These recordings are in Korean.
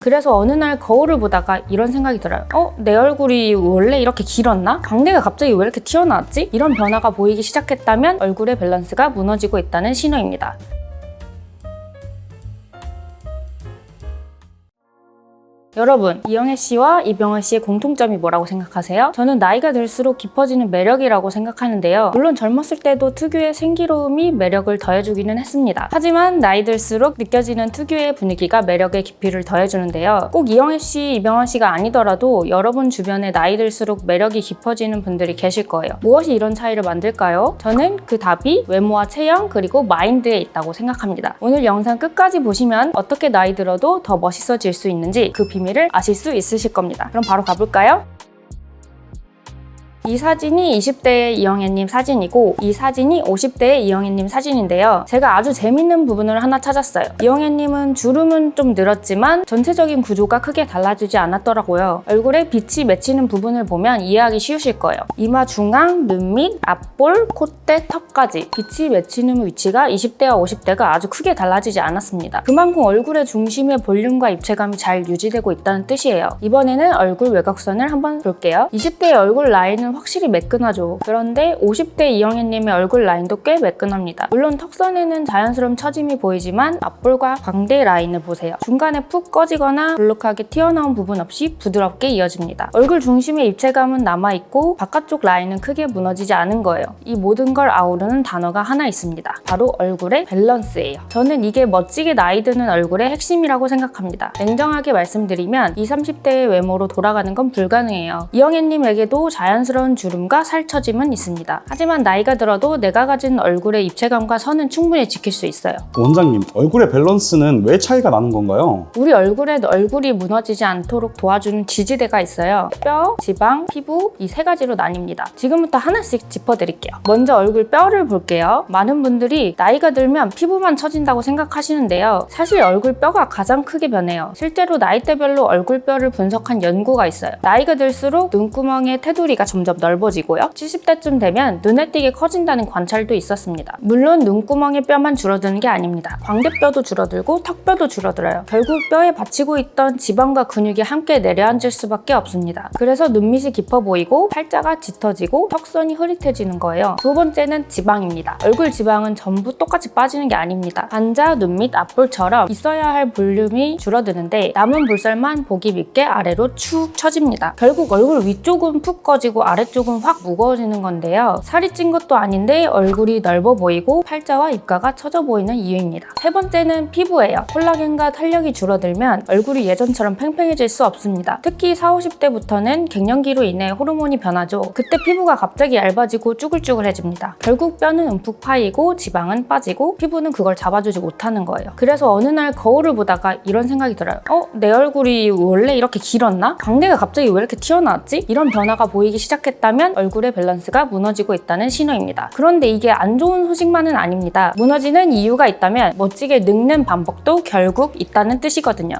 그래서 어느 날 거울을 보다가 이런 생각이 들어요. 내 얼굴이 원래 이렇게 길었나? 광대가 갑자기 왜 이렇게 튀어나왔지? 이런 변화가 보이기 시작했다면 얼굴의 밸런스가 무너지고 있다는 신호입니다. 여러분, 이영애 씨와 이병헌 씨의 공통점이 뭐라고 생각하세요? 저는 나이가 들수록 깊어지는 매력이라고 생각하는데요. 물론 젊었을 때도 특유의 생기로움이 매력을 더해주기는 했습니다. 하지만 나이 들수록 느껴지는 특유의 분위기가 매력의 깊이를 더해주는데요. 꼭 이영애 씨, 이병헌 씨가 아니더라도 여러분 주변에 나이 들수록 매력이 깊어지는 분들이 계실 거예요. 무엇이 이런 차이를 만들까요? 저는 그 답이 외모와 체형 그리고 마인드에 있다고 생각합니다. 오늘 영상 끝까지 보시면 어떻게 나이 들어도 더 멋있어질 수 있는지 그 비밀을 아실 수 있으실 겁니다. 그럼 바로 가볼까요? 이 사진이 20대의 이영애님 사진이고 이 사진이 50대의 이영애님 사진인데요. 제가 아주 재밌는 부분을 하나 찾았어요. 이영애님은 주름은 좀 늘었지만 전체적인 구조가 크게 달라지지 않았더라고요. 얼굴에 빛이 맺히는 부분을 보면 이해하기 쉬우실 거예요. 이마 중앙, 눈밑, 앞볼, 콧대, 턱까지 빛이 맺히는 위치가 20대와 50대가 아주 크게 달라지지 않았습니다. 그만큼 얼굴의 중심의 볼륨과 입체감이 잘 유지되고 있다는 뜻이에요. 이번에는 얼굴 외곽선을 한번 볼게요. 20대의 얼굴 라인은 확실히 매끈하죠. 그런데 50대 이영애님의 얼굴 라인도 꽤 매끈합니다. 물론 턱선에는 자연스러운 처짐이 보이지만 앞볼과 광대 라인을 보세요. 중간에 푹 꺼지거나 볼록하게 튀어나온 부분 없이 부드럽게 이어집니다. 얼굴 중심의 입체감은 남아있고 바깥쪽 라인은 크게 무너지지 않은 거예요. 이 모든 걸 아우르는 단어가 하나 있습니다. 바로 얼굴의 밸런스예요. 저는 이게 멋지게 나이 드는 얼굴의 핵심이라고 생각합니다. 냉정하게 말씀드리면 20, 30대의 외모로 돌아가는 건 불가능해요. 이영애님에게도 자연스러운 주름과 살처짐은 있습니다. 하지만 나이가 들어도 내가 가진 얼굴의 입체감과 선은 충분히 지킬 수 있어요. 원장님, 얼굴의 밸런스는 왜 차이가 나는 건가요? 우리 얼굴에 얼굴이 무너지지 않도록 도와주는 지지대가 있어요. 뼈, 지방, 피부 이 세 가지로 나뉩니다. 지금부터 하나씩 짚어드릴게요. 먼저 얼굴 뼈를 볼게요. 많은 분들이 나이가 들면 피부만 처진다고 생각하시는데요. 사실 얼굴 뼈가 가장 크게 변해요. 실제로 나이대별로 얼굴 뼈를 분석한 연구가 있어요. 나이가 들수록 눈구멍의 테두리가 점점 넓어지고요. 70대쯤 되면 눈에 띄게 커진다는 관찰도 있었습니다. 물론 눈구멍의 뼈만 줄어드는 게 아닙니다. 광대뼈도 줄어들고 턱뼈도 줄어들어요. 결국 뼈에 받치고 있던 지방과 근육이 함께 내려앉을 수밖에 없습니다. 그래서 눈밑이 깊어 보이고 팔자가 짙어지고 턱선이 흐릿해지는 거예요. 두 번째는 지방입니다. 얼굴 지방은 전부 똑같이 빠지는 게 아닙니다. 반자, 눈밑, 앞볼처럼 있어야 할 볼륨이 줄어드는데 남은 볼살만 보기 밉게 아래로 축 처집니다. 결국 얼굴 위쪽은 푹 꺼지고 아래쪽은 확 무거워지는 건데요. 살이 찐 것도 아닌데 얼굴이 넓어 보이고 팔자와 입가가 처져 보이는 이유입니다. 세 번째는 피부예요. 콜라겐과 탄력이 줄어들면 얼굴이 예전처럼 팽팽해질 수 없습니다. 특히 40, 50대부터는 갱년기로 인해 호르몬이 변하죠. 그때 피부가 갑자기 얇아지고 쭈글쭈글해집니다. 결국 뼈는 움푹 파이고 지방은 빠지고 피부는 그걸 잡아주지 못하는 거예요. 그래서 어느 날 거울을 보다가 이런 생각이 들어요. 내 얼굴이 원래 이렇게 길었나? 광대가 갑자기 왜 이렇게 튀어나왔지? 이런 변화가 보이기 시작했다면 얼굴의 밸런스가 무너지고 있다는 신호입니다. 그런데 이게 안 좋은 소식만은 아닙니다. 무너지는 이유가 있다면 멋지게 늙는 방법도 결국 있다는 뜻이거든요.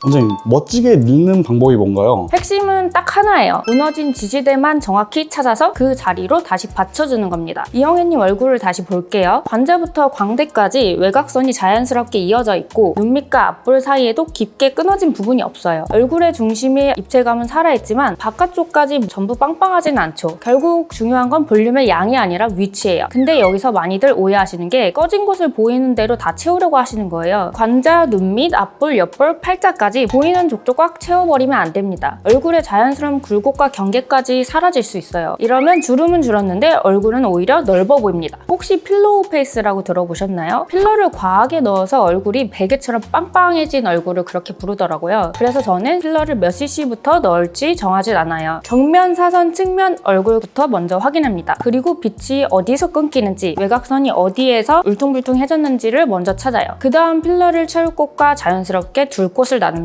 원장님, 멋지게 늙는 방법이 뭔가요? 핵심은 딱 하나예요. 무너진 지지대만 정확히 찾아서 그 자리로 다시 받쳐주는 겁니다. 이영애님 얼굴을 다시 볼게요. 관자부터 광대까지 외곽선이 자연스럽게 이어져 있고 눈밑과 앞볼 사이에도 깊게 끊어진 부분이 없어요. 얼굴의 중심의 입체감은 살아있지만 바깥쪽까지 전부 빵빵하진 않죠. 결국 중요한 건 볼륨의 양이 아니라 위치예요. 근데 여기서 많이들 오해하시는 게 꺼진 곳을 보이는 대로 다 채우려고 하시는 거예요. 관자, 눈밑, 앞볼, 옆볼, 팔자까지 보이는 족족 꽉 채워버리면 안 됩니다. 얼굴의 자연스러운 굴곡과 경계까지 사라질 수 있어요. 이러면 주름은 줄었는데 얼굴은 오히려 넓어 보입니다. 혹시 필로우 페이스라고 들어보셨나요? 필러를 과하게 넣어서 얼굴이 베개처럼 빵빵해진 얼굴을 그렇게 부르더라고요. 그래서 저는 필러를 몇 cc부터 넣을지 정하진 않아요. 정면, 사선, 측면 얼굴부터 먼저 확인합니다. 그리고 빛이 어디서 끊기는지, 외곽선이 어디에서 울퉁불퉁해졌는지를 먼저 찾아요. 그 다음 필러를 채울 곳과 자연스럽게 둘 곳을 나눕니다.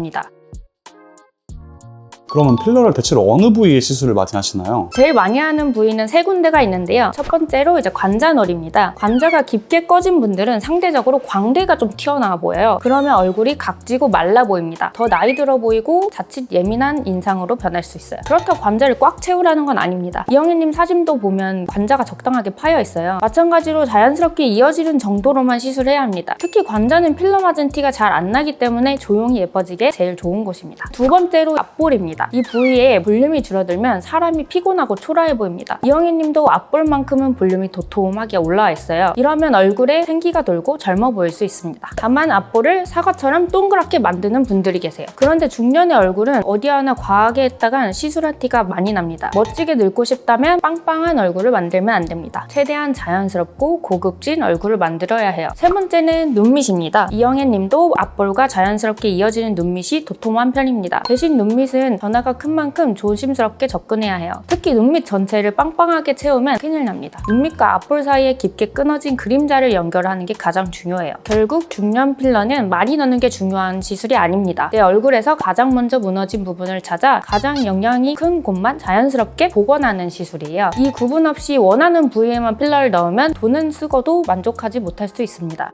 그러면 필러를 대체로 어느 부위에 시술을 많이 하시나요? 제일 많이 하는 부위는 세 군데가 있는데요. 첫 번째로 이제 관자놀이입니다. 관자가 깊게 꺼진 분들은 상대적으로 광대가 좀 튀어나와 보여요. 그러면 얼굴이 각지고 말라 보입니다. 더 나이 들어 보이고 자칫 예민한 인상으로 변할 수 있어요. 그렇다고 관자를 꽉 채우라는 건 아닙니다. 이영애님 사진도 보면 관자가 적당하게 파여 있어요. 마찬가지로 자연스럽게 이어지는 정도로만 시술해야 합니다. 특히 관자는 필러 맞은 티가 잘 안 나기 때문에 조용히 예뻐지게 제일 좋은 곳입니다. 두 번째로 앞볼입니다. 이 부위에 볼륨이 줄어들면 사람이 피곤하고 초라해 보입니다. 이영애님도 앞볼만큼은 볼륨이 도톰하게 올라와 있어요. 이러면 얼굴에 생기가 돌고 젊어 보일 수 있습니다. 다만 앞볼을 사과처럼 동그랗게 만드는 분들이 계세요. 그런데 중년의 얼굴은 어디 하나 과하게 했다간 시술한 티가 많이 납니다. 멋지게 늙고 싶다면 빵빵한 얼굴을 만들면 안 됩니다. 최대한 자연스럽고 고급진 얼굴을 만들어야 해요. 세 번째는 눈밑입니다. 이영애님도 앞볼과 자연스럽게 이어지는 눈밑이 도톰한 편입니다. 대신 눈밑은 변화가 큰 만큼 조심스럽게 접근해야 해요. 특히 눈밑 전체를 빵빵하게 채우면 큰일 납니다. 눈밑과 앞볼 사이에 깊게 끊어진 그림자를 연결하는 게 가장 중요해요. 결국 중년 필러는 많이 넣는 게 중요한 시술이 아닙니다. 내 얼굴에서 가장 먼저 무너진 부분을 찾아 가장 영향이 큰 곳만 자연스럽게 복원하는 시술이에요. 이 구분 없이 원하는 부위에만 필러를 넣으면 돈은 쓰고도 만족하지 못할 수 있습니다.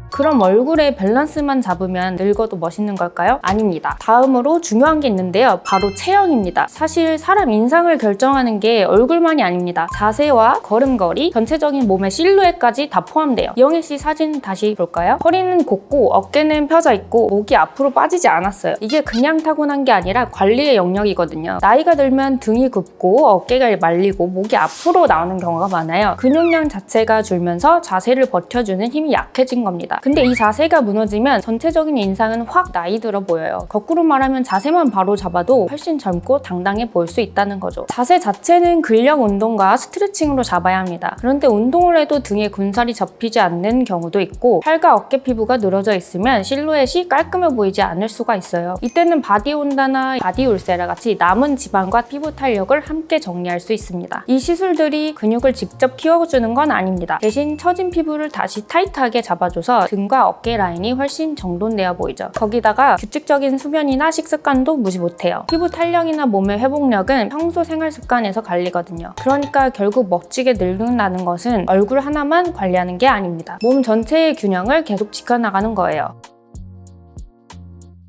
그럼 얼굴의 밸런스만 잡으면 늙어도 멋있는 걸까요? 아닙니다. 다음으로 중요한 게 있는데요. 바로 체형입니다. 사실 사람 인상을 결정하는 게 얼굴만이 아닙니다. 자세와 걸음걸이, 전체적인 몸의 실루엣까지 다 포함돼요. 이영애 씨 사진 다시 볼까요? 허리는 곱고 어깨는 펴져 있고 목이 앞으로 빠지지 않았어요. 이게 그냥 타고난 게 아니라 관리의 영역이거든요. 나이가 들면 등이 굽고 어깨가 말리고 목이 앞으로 나오는 경우가 많아요. 근육량 자체가 줄면서 자세를 버텨주는 힘이 약해진 겁니다. 근데 이 자세가 무너지면 전체적인 인상은 확 나이 들어 보여요. 거꾸로 말하면 자세만 바로 잡아도 훨씬 젊고 당당해 보일 수 있다는 거죠. 자세 자체는 근력 운동과 스트레칭으로 잡아야 합니다. 그런데 운동을 해도 등에 군살이 접히지 않는 경우도 있고 팔과 어깨 피부가 늘어져 있으면 실루엣이 깔끔해 보이지 않을 수가 있어요. 이때는 바디온다나 바디울세라 같이 남은 지방과 피부 탄력을 함께 정리할 수 있습니다. 이 시술들이 근육을 직접 키워주는 건 아닙니다. 대신 처진 피부를 다시 타이트하게 잡아줘서 등과 어깨 라인이 훨씬 정돈되어 보이죠. 거기다가 규칙적인 수면이나 식습관도 무시 못해요. 피부 탄력이나 몸의 회복력은 평소 생활 습관에서 갈리거든요. 그러니까 결국 멋지게 늙는다는 것은 얼굴 하나만 관리하는 게 아닙니다. 몸 전체의 균형을 계속 지켜나가는 거예요.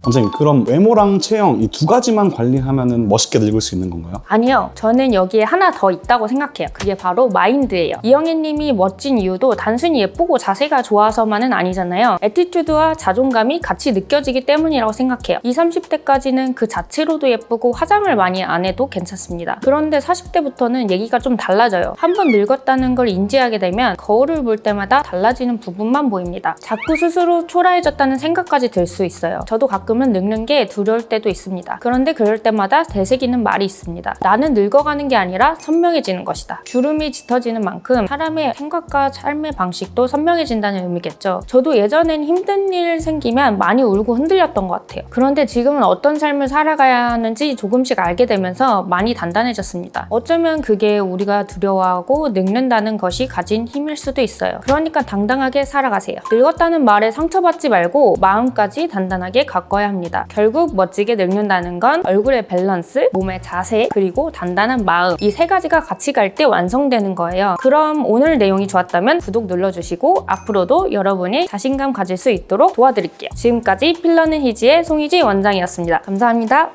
원장님, 그럼 외모랑 체형 이 두 가지만 관리하면 멋있게 늙을 수 있는 건가요? 아니요. 저는 여기에 하나 더 있다고 생각해요. 그게 바로 마인드예요. 이영애님이 멋진 이유도 단순히 예쁘고 자세가 좋아서만은 아니잖아요. 애티튜드와 자존감이 같이 느껴지기 때문이라고 생각해요. 20, 30대까지는 그 자체로도 예쁘고 화장을 많이 안 해도 괜찮습니다. 그런데 40대부터는 얘기가 좀 달라져요. 한번 늙었다는 걸 인지하게 되면 거울을 볼 때마다 달라지는 부분만 보입니다. 자꾸 스스로 초라해졌다는 생각까지 들 수 있어요. 저도 가끔은 늙는 게 두려울 때도 있습니다. 그런데 그럴 때마다 되새기는 말이 있습니다. 나는 늙어가는 게 아니라 선명해지는 것이다. 주름이 짙어지는 만큼 사람의 생각과 삶의 방식도 선명해진다는 의미겠죠. 저도 예전엔 힘든 일 생기면 많이 울고 흔들렸던 것 같아요. 그런데 지금은 어떤 삶을 살아가야 하는지 조금씩 알게 되면서 많이 단단해졌습니다. 어쩌면 그게 우리가 두려워하고 늙는다는 것이 가진 힘일 수도 있어요. 그러니까 당당하게 살아가세요. 늙었다는 말에 상처받지 말고 마음까지 단단하게 가꿔야 합니다. 결국 멋지게 늙는다는 건 얼굴의 밸런스, 몸의 자세, 그리고 단단한 마음, 이 세 가지가 같이 갈 때 완성되는 거예요. 그럼 오늘 내용이 좋았다면 구독 눌러주시고 앞으로도 여러분이 자신감 가질 수 있도록 도와드릴게요. 지금까지 필러는 희지의 송희지 원장이었습니다. 감사합니다.